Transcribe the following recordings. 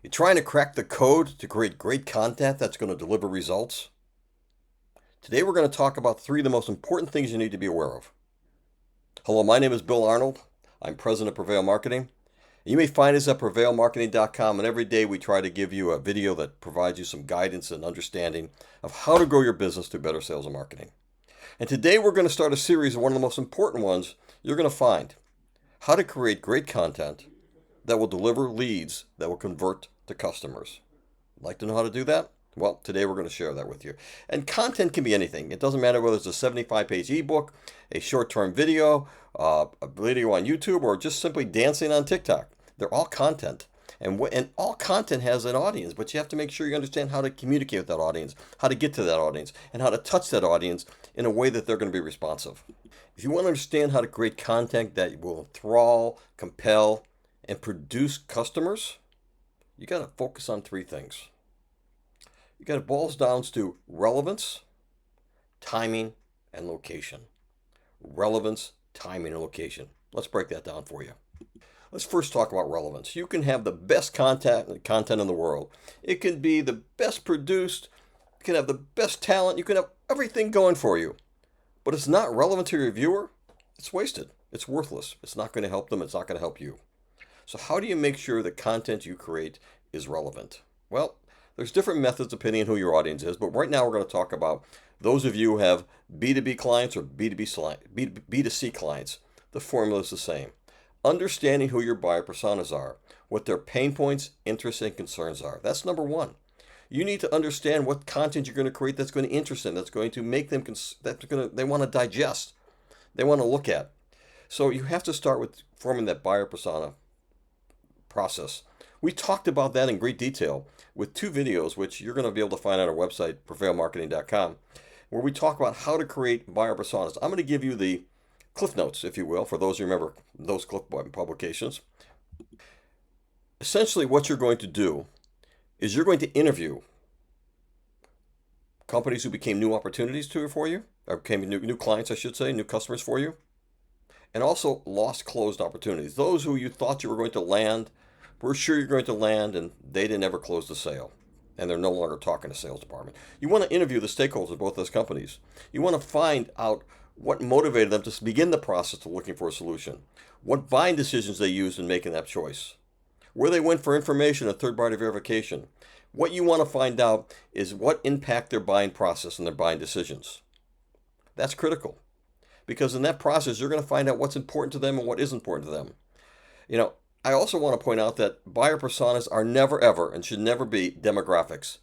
You're trying to crack the code to create great content that's going to deliver results? Today we're going to talk about three of the most important things you need to be aware of. Hello, my name is Bill Arnold. I'm president of Prevail Marketing. You may find us at prevailmarketing.com, and every day we try to give you a video that provides you some guidance and understanding of how to grow your business through better sales and marketing. And today we're going to start a series of one of the most important ones you're going to find: how to create great content that will deliver leads that will convert to customers. Like to know how to do that? Well, today we're going to share that with you. And content can be anything. It doesn't matter whether it's a 75-page ebook, a short-term video, a video on YouTube, or just simply dancing on TikTok. They're all content. And all content has an audience, but you have to make sure you understand how to communicate with that audience, how to get to that audience, and how to touch that audience in a way that they're going to be responsive. If you want to understand how to create content that will enthrall, compel, and produce customers, you got to focus on three things. It boils down to relevance, timing, and location. Relevance, timing, and location. Let's break that down for you. Let's first talk about relevance. You can have the best content in the world. It can be the best produced. You can have the best talent. You can have everything going for you. But it's not relevant to your viewer. It's wasted. It's worthless. It's not going to help them. It's not going to help you. So how do you make sure the content you create is relevant? Well, there's different methods depending on who your audience is, but right now we're going to talk about those of you who have B2B clients or B2C clients. The formula is the same. Understanding who your buyer personas are, what their pain points, interests, and concerns are. That's number one. You need to understand what content you're going to create that's going to interest them, that's going to make them, they want to digest, they want to look at. So you have to start with forming that buyer persona process. We talked about that in great detail with two videos, which you're going to be able to find on our website, prevailmarketing.com, where we talk about how to create buyer personas. I'm going to give you the Cliff Notes, if you will, for those who remember those Cliff publications. Essentially, what you're going to do is you're going to interview companies who became new opportunities for you, or became new clients, I should say, new customers for you, and also lost closed opportunities. Those who you thought you were going to land, were sure you're going to land, and they didn't ever close the sale, and they're no longer talking to sales department. You want to interview the stakeholders of both those companies. You want to find out what motivated them to begin the process of looking for a solution, what buying decisions they used in making that choice, where they went for information and third-party verification. What you want to find out is what impact their buying process and their buying decisions. That's critical, because in that process, you're going to find out what's important to them and what isn't important to them. I also want to point out that buyer personas are never ever and should never be demographics.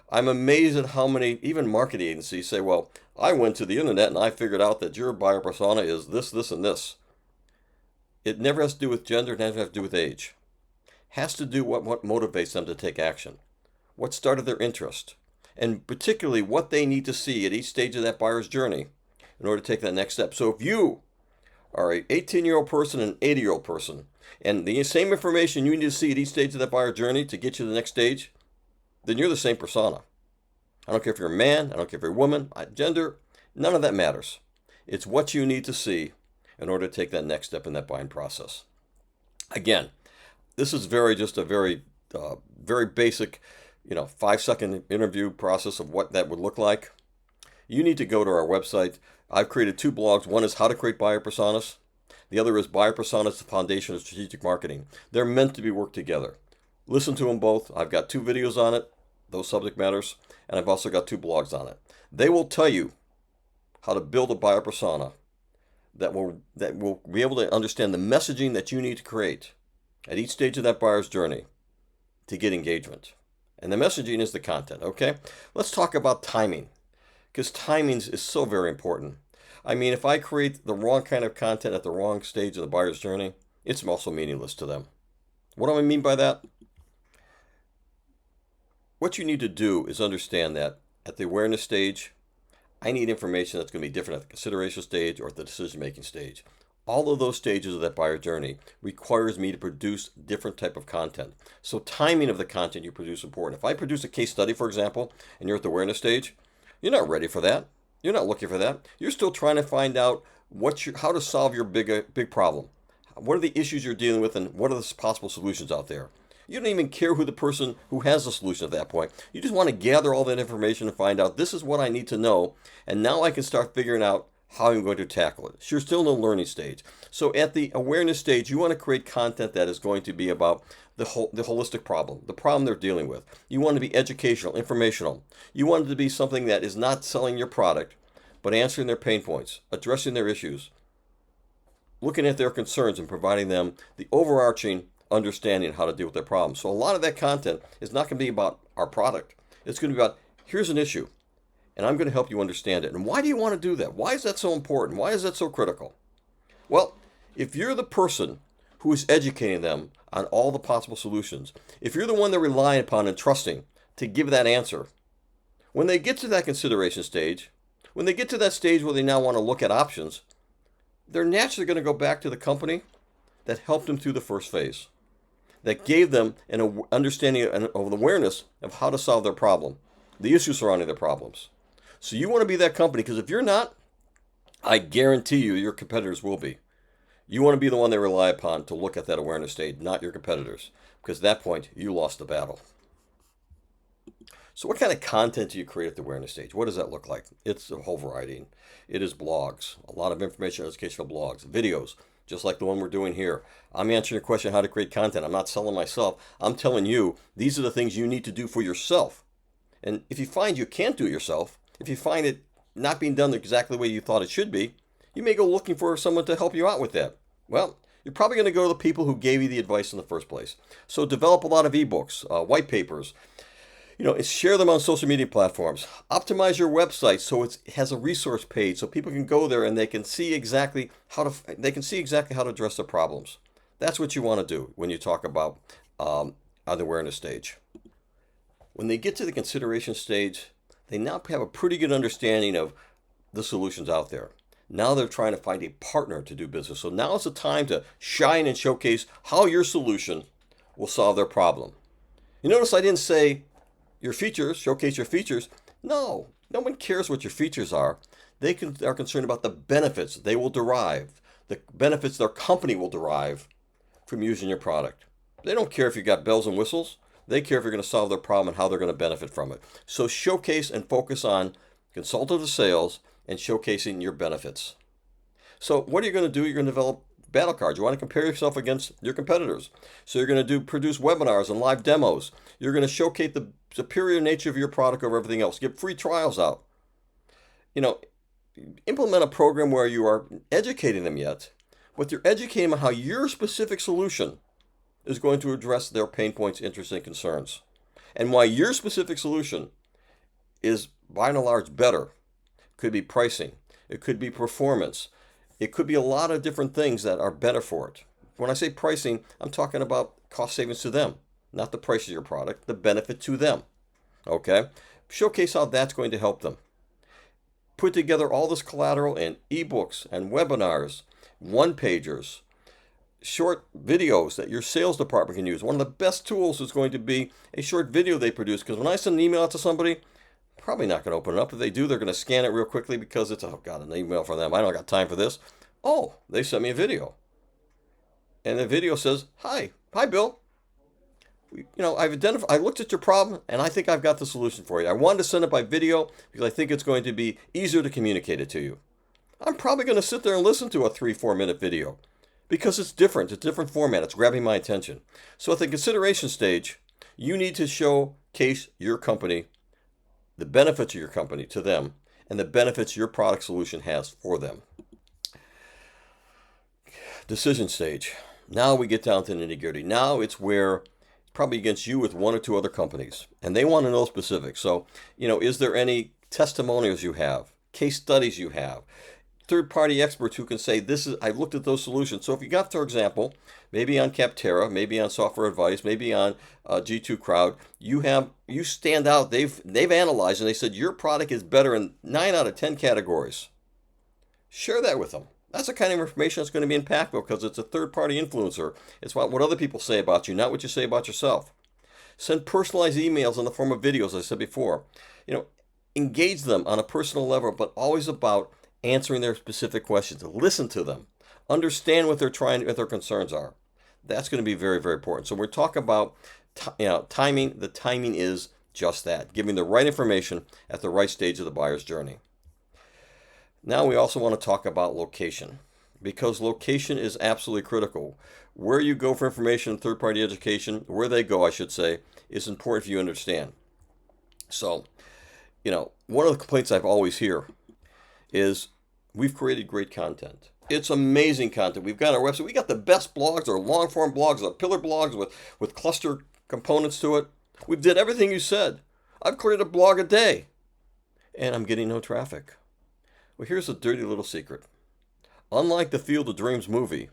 I'm amazed at how many, even marketing agencies say, well, I went to the internet and I figured out that your buyer persona is this, this, and this. It never has to do with gender. It never has to do with age. It has to do with what motivates them to take action, what started their interest, and particularly what they need to see at each stage of that buyer's journey in order to take that next step. So if you are an 18-year-old person and an 80-year-old person, and the same information you need to see at each stage of that buyer journey to get you to the next stage, then you're the same persona. I don't care if you're a man, I don't care if you're a woman, gender, none of that matters. It's what you need to see in order to take that next step in that buying process. Again, this is just a very basic, 5-second interview process of what that would look like. You need to go to our website. I've created two blogs. One is how to create buyer personas. The other is buyer personas, the foundation of strategic marketing. They're meant to be worked together. Listen to them both. I've got two videos on it, those subject matters, and I've also got two blogs on it. They will tell you how to build a buyer persona that will be able to understand the messaging that you need to create at each stage of that buyer's journey to get engagement. And the messaging is the content, okay? Let's talk about timing, because timing is so very important. I mean, if I create the wrong kind of content at the wrong stage of the buyer's journey, it's also meaningless to them. What do I mean by that? What you need to do is understand that at the awareness stage, I need information that's going to be different at the consideration stage or at the decision-making stage. All of those stages of that buyer journey requires me to produce different type of content. So timing of the content you produce is important. If I produce a case study, for example, and you're at the awareness stage, you're not ready for that. You're not looking for that. You're still trying to find out how to solve your big problem. What are the issues you're dealing with, and what are the possible solutions out there? You don't even care who the person who has the solution at that point. You just want to gather all that information and find out this is what I need to know, and now I can start figuring out how I'm going to tackle it. So you're still in the learning stage. So at the awareness stage, you want to create content that is going to be about the holistic problem, the problem they're dealing with. You want it to be educational, informational. You want it to be something that is not selling your product, but answering their pain points, addressing their issues, looking at their concerns and providing them the overarching understanding of how to deal with their problems. So a lot of that content is not going to be about our product. It's going to be about, here's an issue, and I'm going to help you understand it. And why do you want to do that? Why is that so important? Why is that so critical? Well, if you're the person who is educating them on all the possible solutions, if you're the one they're relying upon and trusting to give that answer, when they get to that consideration stage, when they get to that stage where they now want to look at options, they're naturally going to go back to the company that helped them through the first phase, that gave them an understanding of an awareness of how to solve their problem, the issues surrounding their problems. So you want to be that company, because if you're not, I guarantee you your competitors will be. You want to be the one they rely upon to look at that awareness stage, not your competitors, because at that point you lost the battle. So what kind of content do you create at the awareness stage? What does that look like? It's a whole variety. It is blogs, a lot of information, educational blogs, videos, just like the one we're doing here. I'm answering your question how to create content. I'm not selling myself. I'm telling you, these are the things you need to do for yourself. And if you find you can't do it yourself, if you find it not being done exactly the way you thought it should be, you may go looking for someone to help you out with that. Well, you're probably going to go to the people who gave you the advice in the first place. So develop a lot of ebooks, white papers, share them on social media platforms. Optimize your website so it has a resource page so people can go there and they can see exactly how to address their problems. That's what you want to do when you talk about on the awareness stage. When they get to the consideration stage, they now have a pretty good understanding of the solutions out there. Now they're trying to find a partner to do business. So now is the time to shine and showcase how your solution will solve their problem. You notice I didn't say your features, showcase your features. No one cares what your features are. They are concerned about the benefits they will derive, the benefits their company will derive from using your product. They don't care if you got bells and whistles. They care if you're going to solve their problem and how they're going to benefit from it. So showcase and focus on consultative sales and showcasing your benefits. So what are you going to do? You're going to develop battle cards. You want to compare yourself against your competitors. So you're going to produce webinars and live demos. You're going to showcase the superior nature of your product over everything else. Give free trials out. Implement a program where you are educating them yet, but you're educating them on how your specific solution is going to address their pain points, interests, and concerns, and why your specific solution is by and large better. It could be pricing. It could be performance. It could be a lot of different things that are better for it. When I say pricing, I'm talking about cost savings to them, not the price of your product, the benefit to them. Okay? Showcase how that's going to help them. Put together all this collateral in ebooks and webinars, one-pagers, short videos that your sales department can use. One of the best tools is going to be a short video they produce, because when I send an email out to somebody, probably not going to open it up. If they do, they're going to scan it real quickly because it's, oh God, an email from them. I don't got time for this. Oh, they sent me a video. And the video says, hi Bill. I looked at your problem and I think I've got the solution for you. I wanted to send it by video because I think it's going to be easier to communicate it to you. I'm probably going to sit there and listen to a 3-4 minute video because it's different. It's a different format. It's grabbing my attention. So at the consideration stage, you need to showcase your company, the benefits of your company to them, and the benefits your product solution has for them. Decision stage. Now we get down to the nitty-gritty. Now it's where it's probably against you with one or two other companies, and they want to know specifics. So, is there any testimonials you have, case studies you have, third-party experts who can say, I looked at those solutions. So if you got, for example, maybe on Capterra, maybe on Software Advice, maybe on G2 Crowd, you stand out. They've analyzed and they said your product is better in 9 out of 10 categories. Share that with them. That's the kind of information that's going to be impactful because it's a third-party influencer. It's what other people say about you, not what you say about yourself. Send personalized emails in the form of videos, as I said before. Engage them on a personal level, but always about answering their specific questions. Listen to them. Understand what their concerns are. That's going to be very, very important. So we're talking about timing. The timing is just that, giving the right information at the right stage of the buyer's journey. Now we also want to talk about location, because location is absolutely critical. Where you go for information, third-party education, where they go, I should say, is important for you to understand. So, one of the complaints I've always hear is we've created great content. It's amazing content. We've got our website. We got the best blogs, or long-form blogs, or pillar blogs with cluster components to it. We did everything you said. I've created a blog a day, and I'm getting no traffic. Well, here's a dirty little secret. Unlike the Field of Dreams movie,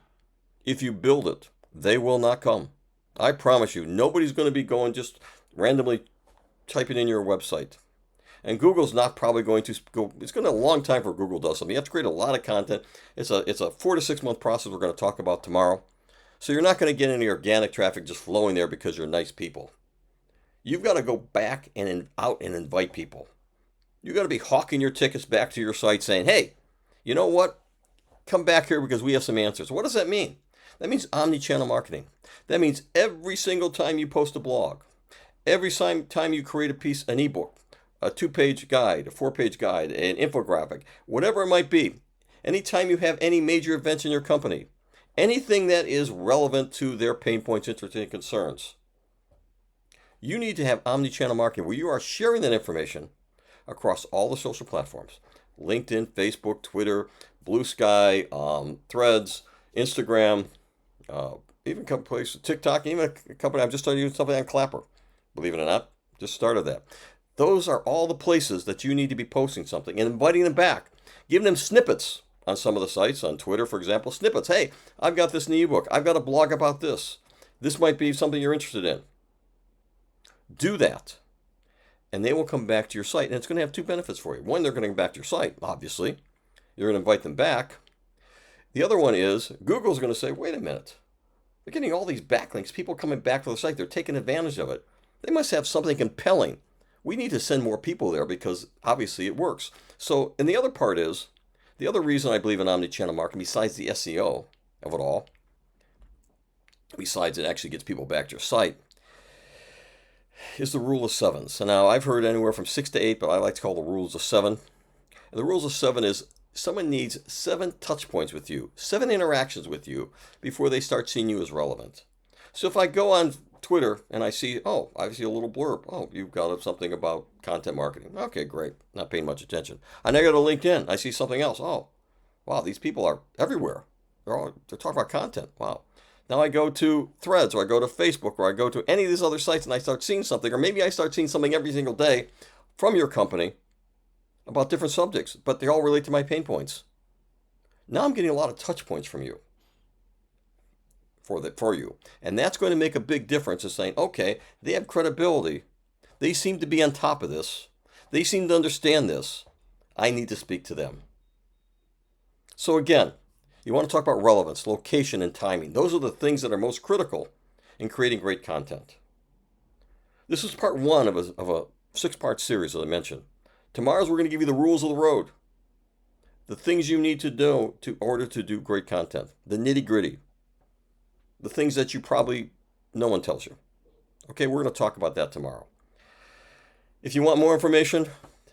if you build it, they will not come. I promise you, nobody's going to be going just randomly typing in your website. And Google's not probably going to go. It's going to be a long time for Google does something. You have to create a lot of content. It's a 4 to 6 month process we're going to talk about tomorrow. So you're not going to get any organic traffic just flowing there because you're nice people. You've got to go back and out and invite people. You've got to be hawking your tickets back to your site saying, hey, you know what? Come back here because we have some answers. What does that mean? That means omni-channel marketing. That means every single time you post a blog, every time you create an ebook, a 2-page guide, a 4-page guide, an infographic, whatever it might be, anytime you have any major events in your company, anything that is relevant to their pain points, interests, and concerns, you need to have omni-channel marketing where you are sharing that information across all the social platforms: LinkedIn, Facebook, Twitter, Blue Sky, Threads, Instagram, even a couple places, TikTok, even a company. I've just started using something on Clapper. Believe it or not, just started that. Those are all the places that you need to be posting something and inviting them back, giving them snippets on some of the sites, on Twitter, for example, snippets. Hey, I've got this new ebook. I've got a blog about this. This might be something you're interested in. Do that, and they will come back to your site, and it's going to have 2 benefits for you. One, they're going to come back to your site, obviously. You're going to invite them back. The other one is Google's going to say, wait a minute. They're getting all these backlinks, people coming back to the site. They're taking advantage of it. They must have something compelling. We need to send more people there because obviously it works. So, and the other part is, the other reason I believe in omni-channel marketing, besides the SEO of it all, besides it actually gets people back to your site, is the rule of 7. So now I've heard anywhere from 6 to 8, but I like to call the rules of 7. And the rules of 7 is someone needs 7 touch points with you, 7 interactions with you before they start seeing you as relevant. So if I go on Twitter and I see a little blurb. Oh, you've got something about content marketing. Okay, great. Not paying much attention. I now go to LinkedIn. I see something else. Oh, wow, these people are everywhere. They're talking about content. Wow. Now I go to Threads, or I go to Facebook, or I go to any of these other sites and I start seeing something, or maybe I start seeing something every single day from your company about different subjects, but they all relate to my pain points. Now I'm getting a lot of touch points from you. For you. And that's going to make a big difference in saying, okay, they have credibility. They seem to be on top of this. They seem to understand this. I need to speak to them. So again, you want to talk about relevance, location, and timing. Those are the things that are most critical in creating great content. This is part 1 of a 6-part series, as I mentioned. Tomorrow's we're going to give you the rules of the road. The things you need to do in order to do great content. The nitty-gritty. The things that no one tells you. Okay, we're going to talk about that tomorrow. If you want more information,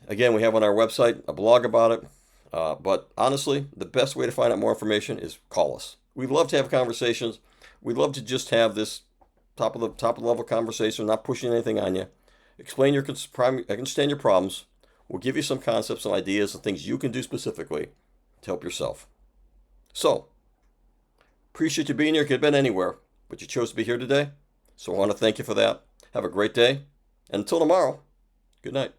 again, we have on our website a blog about it. But honestly, the best way to find out more information is call us. We'd love to have conversations. We'd love to just have this top of the level conversation, not pushing anything on you. Understand your problems. We'll give you some concepts, some ideas, some things you can do specifically to help yourself. So, appreciate you being here. Could have been anywhere, but you chose to be here today. So I want to thank you for that. Have a great day. And until tomorrow, good night.